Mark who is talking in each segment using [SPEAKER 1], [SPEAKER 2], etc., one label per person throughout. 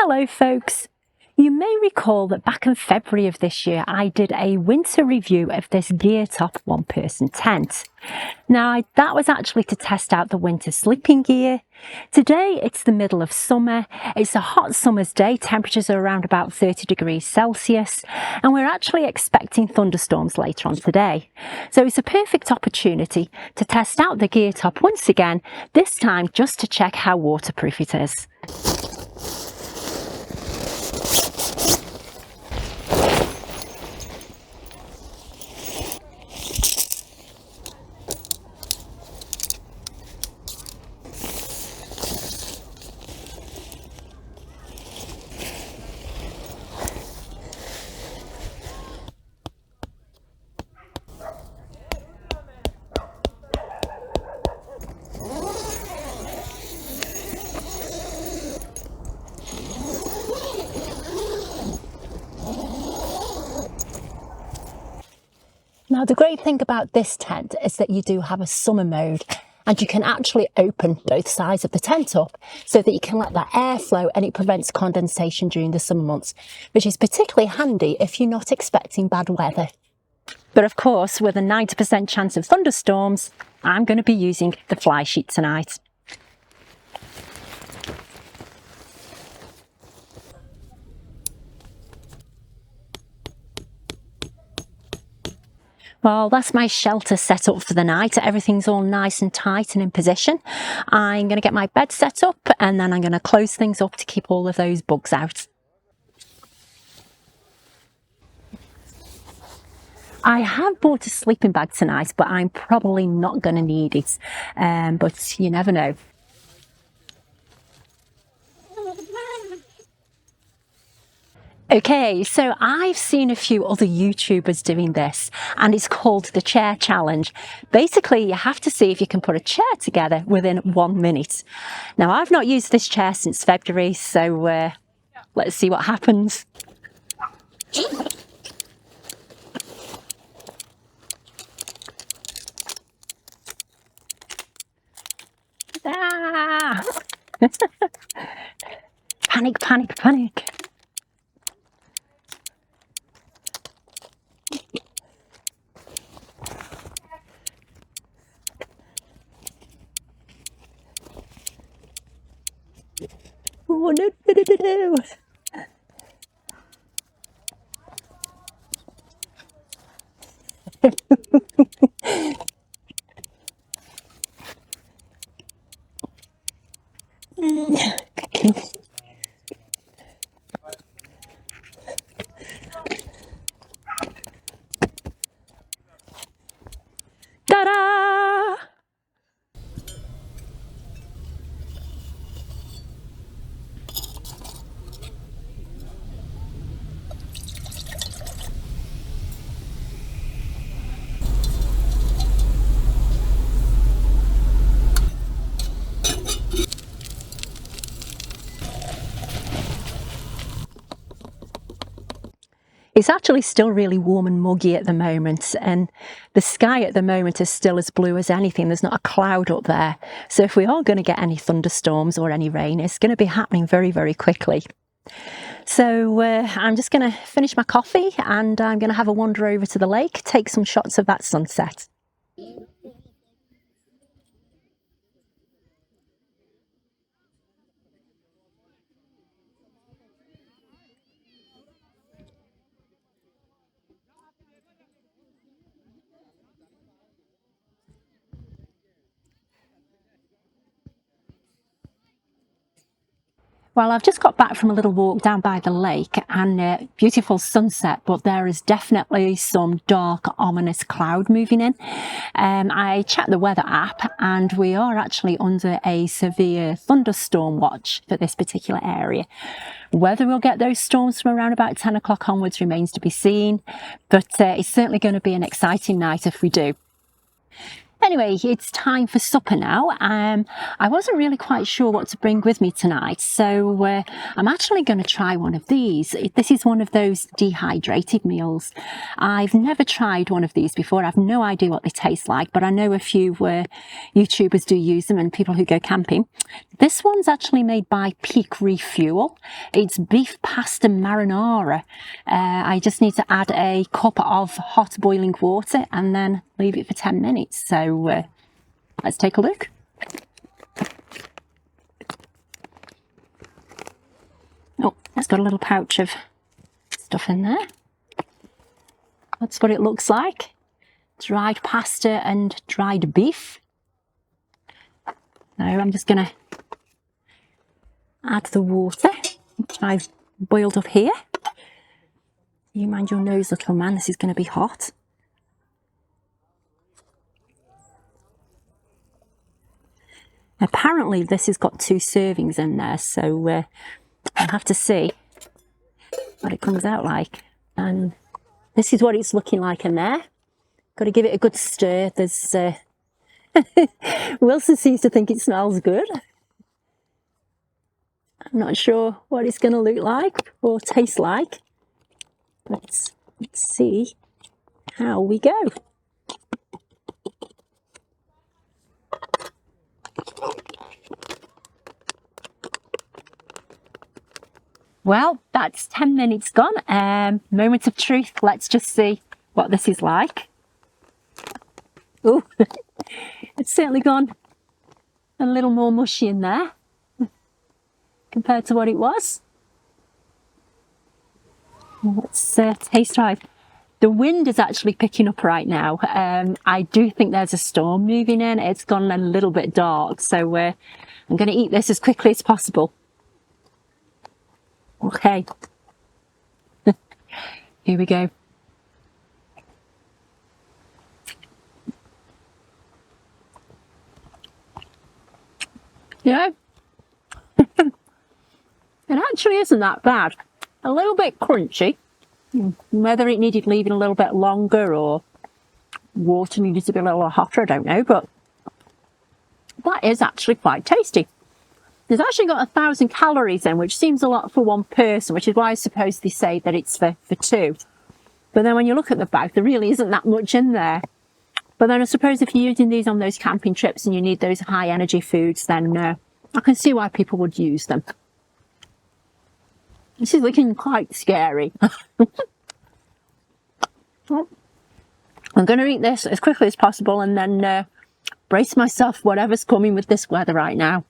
[SPEAKER 1] Hello folks! You may recall that back in February of this year I did a winter review of this Geertop one-person tent. Now that was actually to test out the winter sleeping gear. Today it's the middle of summer, it's a hot summer's day, temperatures are around about 30 degrees Celsius and we're actually expecting thunderstorms later on today. So it's a perfect opportunity to test out the Geertop once again, this time just to check how waterproof it is. Now the great thing about this tent is that you do have a summer mode and you can actually open both sides of the tent up so that you can let that air flow and it prevents condensation during the summer months, which is particularly handy if you're not expecting bad weather. But of course, with a 90% chance of thunderstorms, I'm going to be using the fly sheet tonight. Well, that's my shelter set up for the night. Everything's all nice and tight and in position. I'm going to get my bed set up and then I'm going to close things up to keep all of those bugs out. I have bought a sleeping bag tonight, but I'm probably not going to need it. But you never know. Okay, so I've seen a few other YouTubers doing this and it's called the chair challenge. Basically, you have to see if you can put a chair together within 1 minute. Now, I've not used this chair since February, so let's see what happens. Ah! Panic, panic, panic. Oh, no, no, no, no, no. Ta-da! It's actually still really warm and muggy at the moment, and the sky at the moment is still as blue as anything. There's not a cloud up there. So if we are going to get any thunderstorms or any rain, it's going to be happening very, very quickly. So I'm just going to finish my coffee and I'm going to have a wander over to the lake, take some shots of that sunset. Well, I've just got back from a little walk down by the lake and beautiful sunset, but there is definitely some dark, ominous cloud moving in. I checked the weather app and we are actually under a severe thunderstorm watch for this particular area. Whether we'll get those storms from around about 10 o'clock onwards remains to be seen, but it's certainly going to be an exciting night if we do. Anyway, it's time for supper now. I wasn't really quite sure what to bring with me tonight, so I'm actually going to try one of these. This is one of those dehydrated meals. I've never tried one of these before. I've no idea what they taste like, but I know a few YouTubers do use them and people who go camping. This one's actually made by Peak Refuel. It's beef pasta marinara. I just need to add a cup of hot boiling water and then leave it for 10 minutes. So let's take a look. Oh, it's got a little pouch of stuff in there. That's what it looks like. Dried pasta and dried beef. Now I'm just going to add the water, which I've boiled up here. You mind your nose, little man, this is going to be hot. Apparently this has got 2 servings in there, so I'll have to see what it comes out like. And this is what it's looking like in there. Got to give it a good stir. There's Wilson seems to think it smells good. I'm not sure what it's going to look like or taste like. Let's see how we go. Well, that's 10 minutes gone. Moment of truth. Let's just see what this is like. Oh, it's certainly gone a little more mushy in there compared to what it was. Let's taste drive. The wind is actually picking up right now. I do think there's a storm moving in. It's gone a little bit dark, so I'm going to eat this as quickly as possible. Okay, here we go. Yeah, it actually isn't that bad. A little bit crunchy. Whether it needed leaving a little bit longer or water needed to be a little hotter, I don't know, but that is actually quite tasty. There's actually got 1,000 calories in, which seems a lot for one person, which is why I suppose they say that it's for 2. But then when you look at the bag, there really isn't that much in there. But then I suppose if you're using these on those camping trips and you need those high energy foods, then I can see why people would use them. This is looking quite scary. Well, I'm going to eat this as quickly as possible and then brace myself whatever's coming with this weather right now.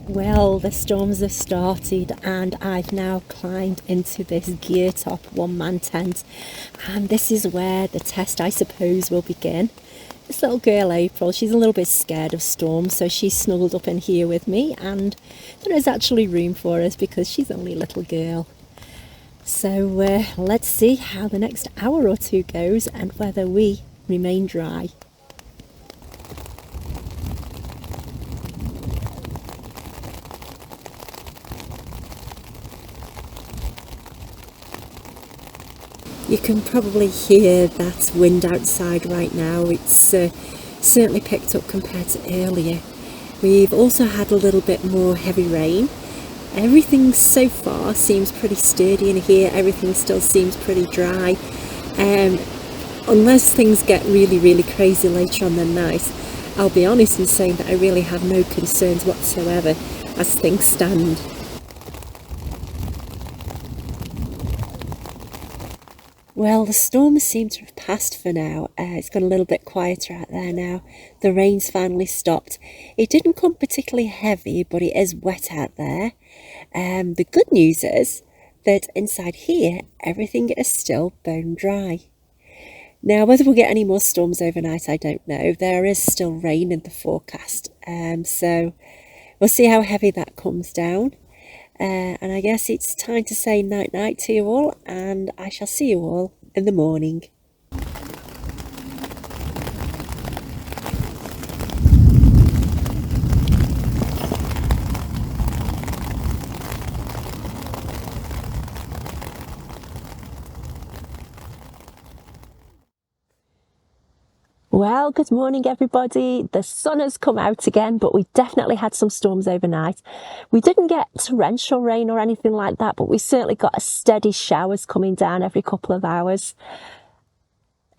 [SPEAKER 1] Well, the storms have started and I've now climbed into this Geertop one-man tent, and this is where the test, I suppose, will begin. This little girl April, she's a little bit scared of storms, so she's snuggled up in here with me, and there is actually room for us because she's only a little girl. So let's see how the next hour or 2 goes and whether we remain dry. You can probably hear that wind outside right now. It's certainly picked up compared to earlier. We've also had a little bit more heavy rain. Everything so far seems pretty sturdy in here. Everything still seems pretty dry. Unless things get really crazy later on the night, I'll be honest in saying that I really have no concerns whatsoever as things stand. Well, the storm seems to have passed for now. It's got a little bit quieter out there now. The rain's finally stopped. It didn't come particularly heavy, but it is wet out there. The good news is that inside here, everything is still bone dry. Now, whether we'll get any more storms overnight, I don't know. There is still rain in the forecast, so we'll see how heavy that comes down. And I guess it's time to say night-night to you all, and I shall see you all in the morning. Well, good morning everybody. The sun has come out again, but we definitely had some storms overnight. We didn't get torrential rain or anything like that, but we certainly got a steady showers coming down every couple of hours.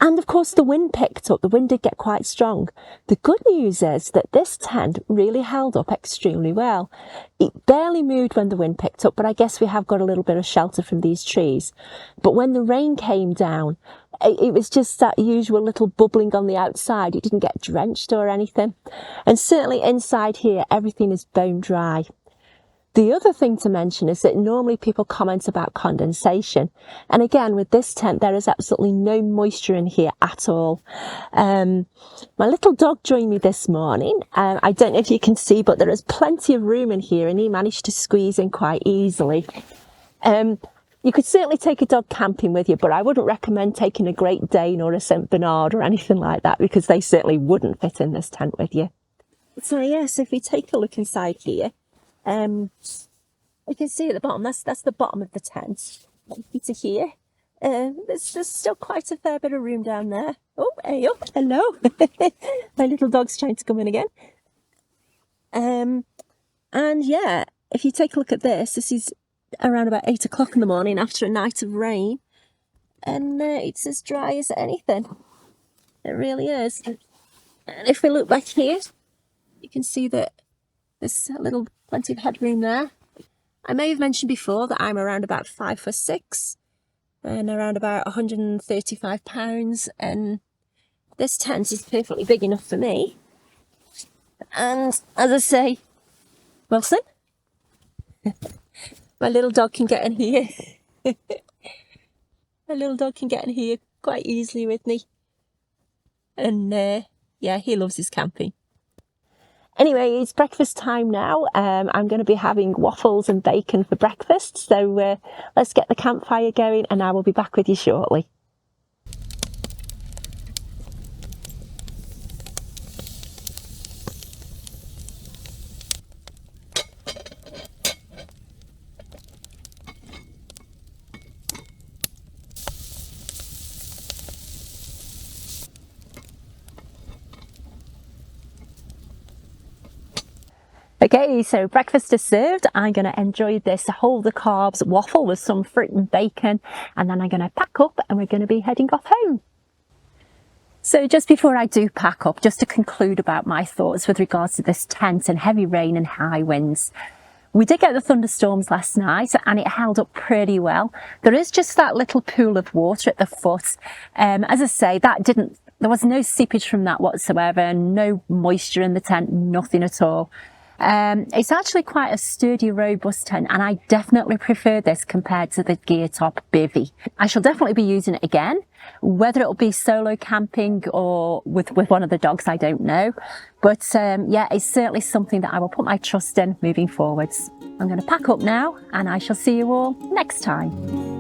[SPEAKER 1] And of course the wind picked up. The wind did get quite strong. The good news is that this tent really held up extremely well. It barely moved when the wind picked up, but I guess we have got a little bit of shelter from these trees. But when the rain came down, it was just that usual little bubbling on the outside. It didn't get drenched or anything. And certainly inside here, everything is bone dry. The other thing to mention is that normally people comment about condensation. And again, with this tent, there is absolutely no moisture in here at all. My little dog joined me this morning. I don't know if you can see, but there is plenty of room in here and he managed to squeeze in quite easily. You could certainly take a dog camping with you, but I wouldn't recommend taking a Great Dane or a St. Bernard or anything like that, because they certainly wouldn't fit in this tent with you. So yes, if we take a look inside here, you can see at the bottom, that's the bottom of the tent. To here, there's still quite a fair bit of room down there. Oh, hey up, hello. My little dog's trying to come in again. And yeah, if you take a look at this is around about 8 o'clock in the morning after a night of rain, and it's as dry as anything. It really is. And if we look back here, you can see that there's a little plenty of headroom there. I may have mentioned before that I'm around about 5'6" and around about 135 pounds, and this tent is perfectly big enough for me. And as I say, Wilson, my little dog can get in here. My little dog can get in here quite easily with me. And yeah, he loves his camping. Anyway, it's breakfast time now. I'm going to be having waffles and bacon for breakfast. So let's get the campfire going and I will be back with you shortly. Okay, so breakfast is served. I'm going to enjoy this hold the carbs waffle with some fruit and bacon, and then I'm going to pack up and we're going to be heading off home. So just before I do pack up, just to conclude about my thoughts with regards to this tent and heavy rain and high winds. We did get the thunderstorms last night and it held up pretty well. There is just that little pool of water at the foot. As I say, there was no seepage from that whatsoever, no moisture in the tent, nothing at all. It's actually quite a sturdy, robust tent, and I definitely prefer this compared to the Geertop BIVY. I shall definitely be using it again. Whether it'll be solo camping or with one of the dogs, I don't know. But yeah, it's certainly something that I will put my trust in moving forwards. I'm going to pack up now, and I shall see you all next time.